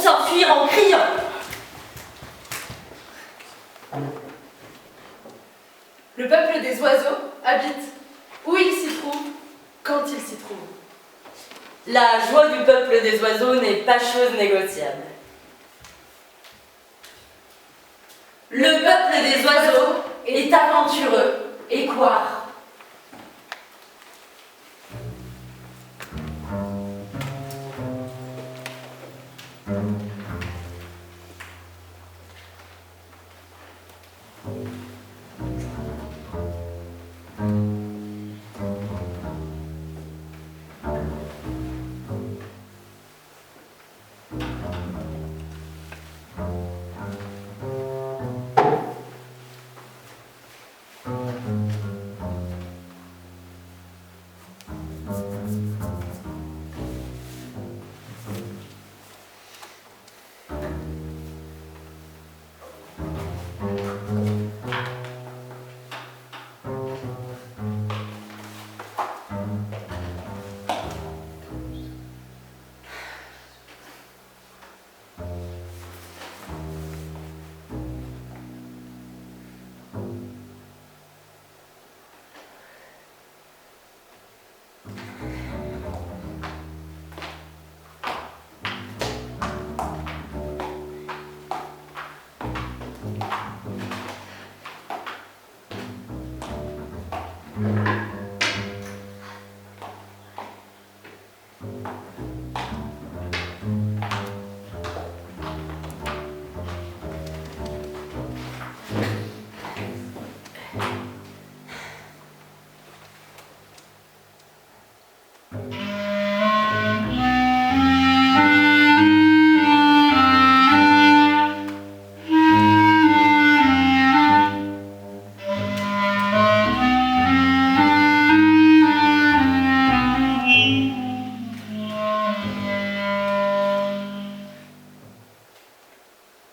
s'enfuir en criant. Le peuple des oiseaux habite où il s'y trouve, quand il s'y trouve. La joie du peuple des oiseaux n'est pas chose négociable. Le peuple des oiseaux est aventureux et couard.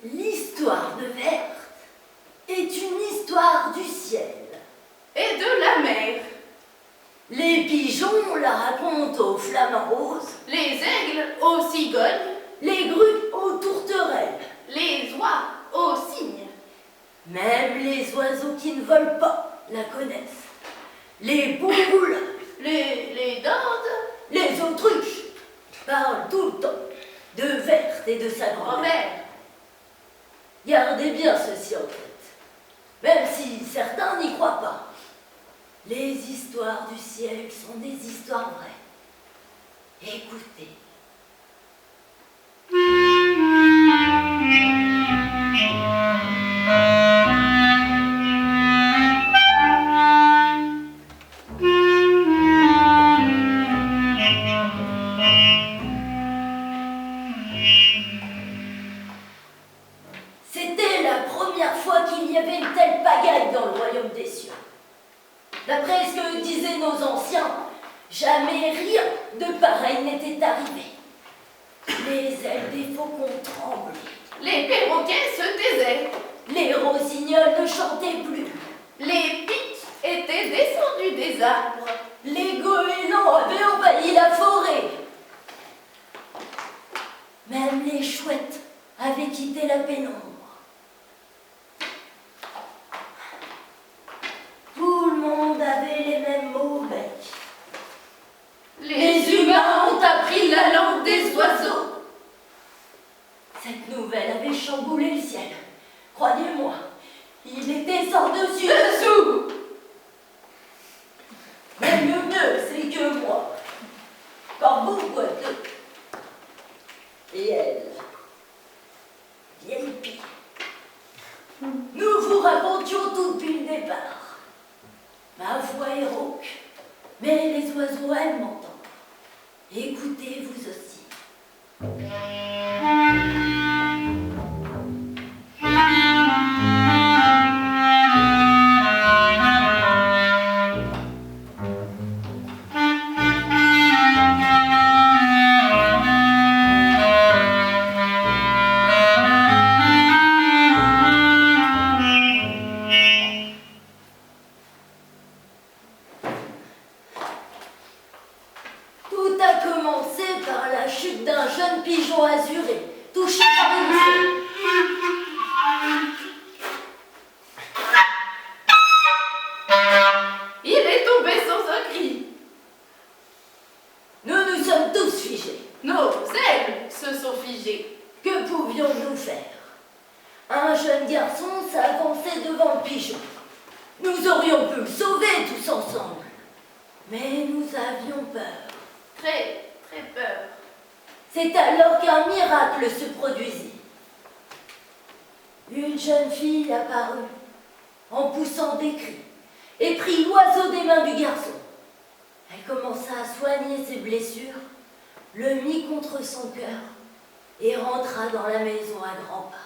L'histoire de Verte est une histoire du ciel. Et de la mer. Les pigeons la racontent aux flamants roses, Les aigles aux cigognes. les grues aux tourterelles, Les oies aux cygnes. même les oiseaux qui ne volent pas la connaissent. Les poules, Les dindes. les autruches parlent tout le temps de Verte et de sa grand-mère. Robert. Gardez bien ceci en tête, même si certains n'y croient pas. Les histoires du ciel sont des histoires vraies. Écoutez. C'était la première fois qu'il y avait une telle pagaille dans le royaume des cieux. D'après ce que disaient nos anciens, jamais rien de pareil n'était arrivé. Les ailes des faucons tremblaient, Les perroquets se taisaient. les rossignols ne chantaient plus, Les pics étaient descendus des arbres. les goélands avaient envahi la forêt. Même les chouettes avaient quitté la pénombre. Tout le monde avait les mêmes mots au bec. Les humains ont appris la langue des oiseaux. Cette nouvelle avait chamboulé le ciel. Croyez-moi, il était sans dessus. Dessous. Mais le mieux, c'est que moi, corbeau boiteux, et elle, vieille pie, nous vous racontions tout depuis le départ. Ma voix est rauque, mais les oiseaux aiment m'entendre. Écoutez vous aussi. Tout a commencé par la chute d'un jeune pigeon azuré, tout touché par une seule. Il est tombé sans un cri. Nous nous sommes tous figés. Nos ailes se sont figées. Que pouvions-nous faire? Un jeune garçon s'avançait devant le pigeon. Nous aurions pu le sauver tous ensemble. Mais nous avions peur. Très, très peur. C'est alors qu'un miracle se produisit. Une jeune fille apparut en poussant des cris et prit l'oiseau des mains du garçon. Elle commença à soigner ses blessures, le mit contre son cœur et rentra dans la maison à grands pas.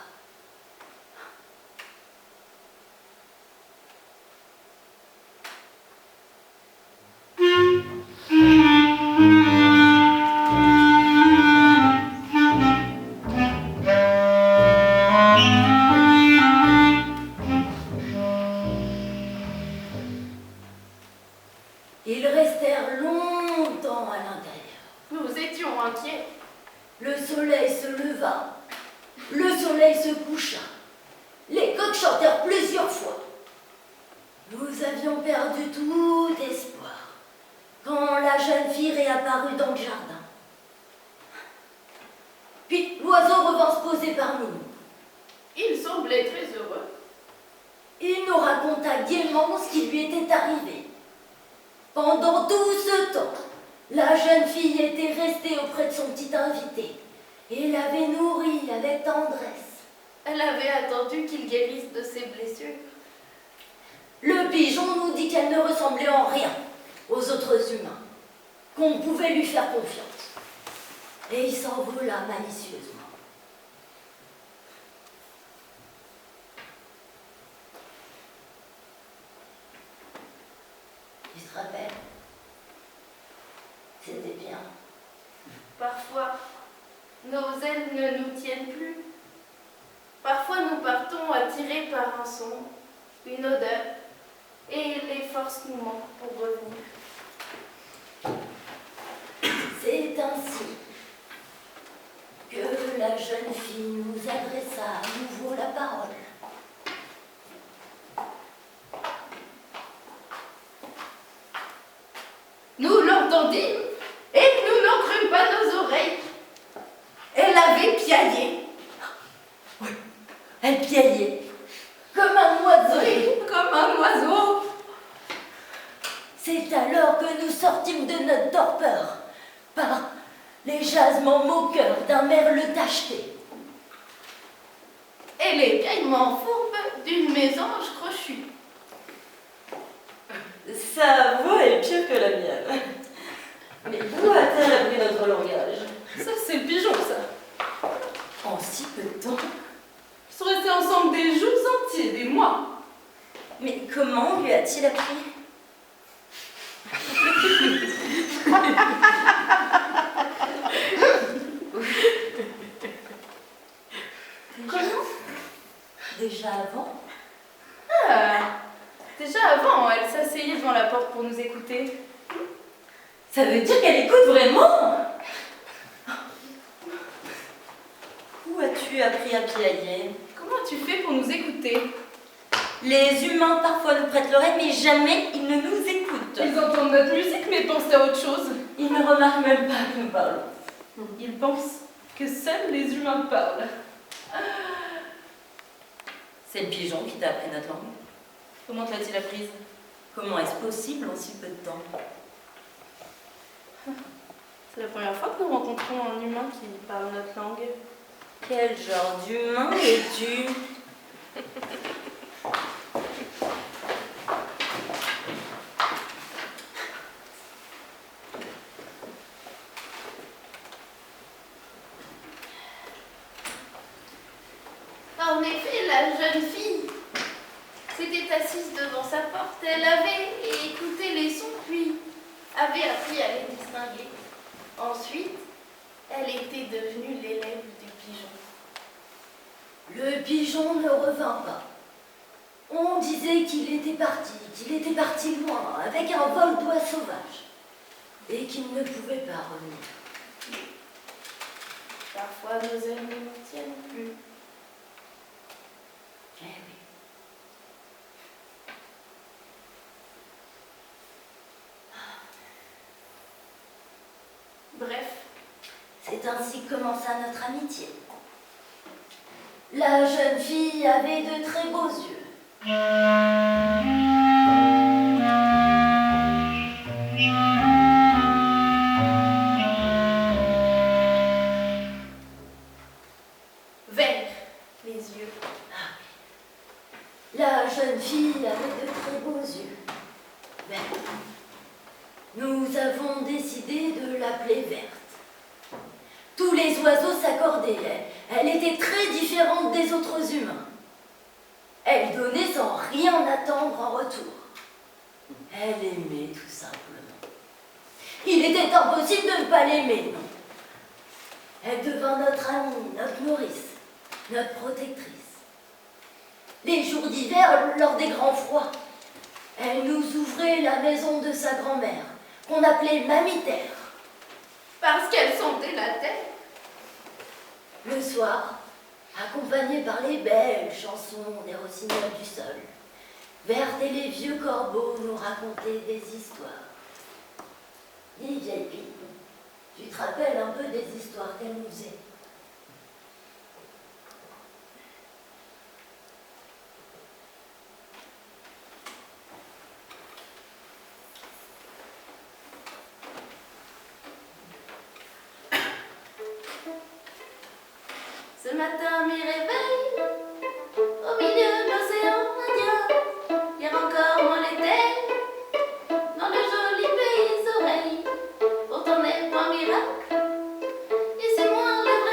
Ils restèrent longtemps à l'intérieur. Nous étions inquiets. Le soleil se leva, le soleil se coucha. Les coqs chantèrent plusieurs fois. Nous avions perdu tout espoir quand la jeune fille réapparut dans le jardin. Puis l'oiseau revint se poser parmi nous. Il semblait très heureux. Il nous raconta gaiement ce qui lui était arrivé. Pendant tout ce temps, la jeune fille était restée auprès de son petit invité et l'avait nourri avec tendresse. Elle avait attendu qu'il guérisse de ses blessures. Le pigeon nous dit qu'elle ne ressemblait en rien aux autres humains, qu'on pouvait lui faire confiance. Et il s'envola malicieusement. Tu te rappelles? C'était bien. Parfois, nos ailes ne nous tiennent plus. Parfois, nous partons attirés par un son, une odeur, et les forces nous manquent pour revenir. C'est ainsi que la jeune fille nous adressa à nouveau la parole. Nous l'entendîmes et nous n'en crûmes pas nos oreilles. Elle avait piaillé. Elle piaillait comme un oiseau. Oui, comme un oiseau. C'est alors que nous sortîmes de notre torpeur par les jasements moqueurs d'un merle tacheté. Et les piaillements fourbes d'une mésange crochue. Sa voix est pire que la mienne. Mais où a-t-elle appris notre langage? Ça, c'est le pigeon, ça. En si peu de temps. Ils sont restés ensemble des jours entiers, des mois. Mais comment lui a-t-il appris? Comment? Déjà avant? Ah, déjà avant, elle s'asseyait devant la porte pour nous écouter. Ça veut dire qu'elle écoute vraiment? Où as-tu appris à piailler? Comment tu fais pour nous écouter? Les humains parfois nous prêtent l'oreille, mais jamais ils ne nous écoutent. Ils entendent notre musique, mais pensent à autre chose. Ils ne remarquent même pas que nous parlons. Ils pensent que seuls les humains parlent. C'est le pigeon qui t'a appris notre langue. Comment te l'a-t-il apprise? Comment est-ce possible en si peu de temps? C'est la première fois que nous rencontrons un humain qui parle notre langue. Quel genre d'humain es-tu? En effet, la jeune fille s'était assise devant sa porte. Elle avait écouté les sons, puis avait appris à les distinguer. Ensuite, elle était devenue l'élève du pigeon. Le pigeon ne revint pas. On disait qu'il était parti loin, avec un vol d'oies sauvages, et qu'il ne pouvait pas revenir. Parfois nos ailes ne nous tiennent plus. Eh oui. Bref, C'est ainsi que commença notre amitié. La jeune fille avait de très beaux yeux. vert les yeux. La jeune fille avait de très beaux yeux. Vert. Nous avons décidé de l'appeler Verte. Tous les oiseaux s'accordaient. Elle était très différente des autres humains. Elle donnait sans rien attendre en retour. Elle aimait tout simplement. Il était impossible de ne pas l'aimer, non. Elle devint notre amie, notre nourrice, notre protectrice. Les jours d'hiver, lors des grands froids, elle nous ouvrait la maison de sa grand-mère, qu'on appelait Mamie Terre. Parce qu'elle sentait la terre. Le soir, accompagnée par les belles chansons des rossignols du sol, Verte et les vieux corbeaux nous racontaient des histoires. Dis, vieille fille, tu te rappelles un peu des histoires qu'elle nous faisait? Ce matin, mes réveils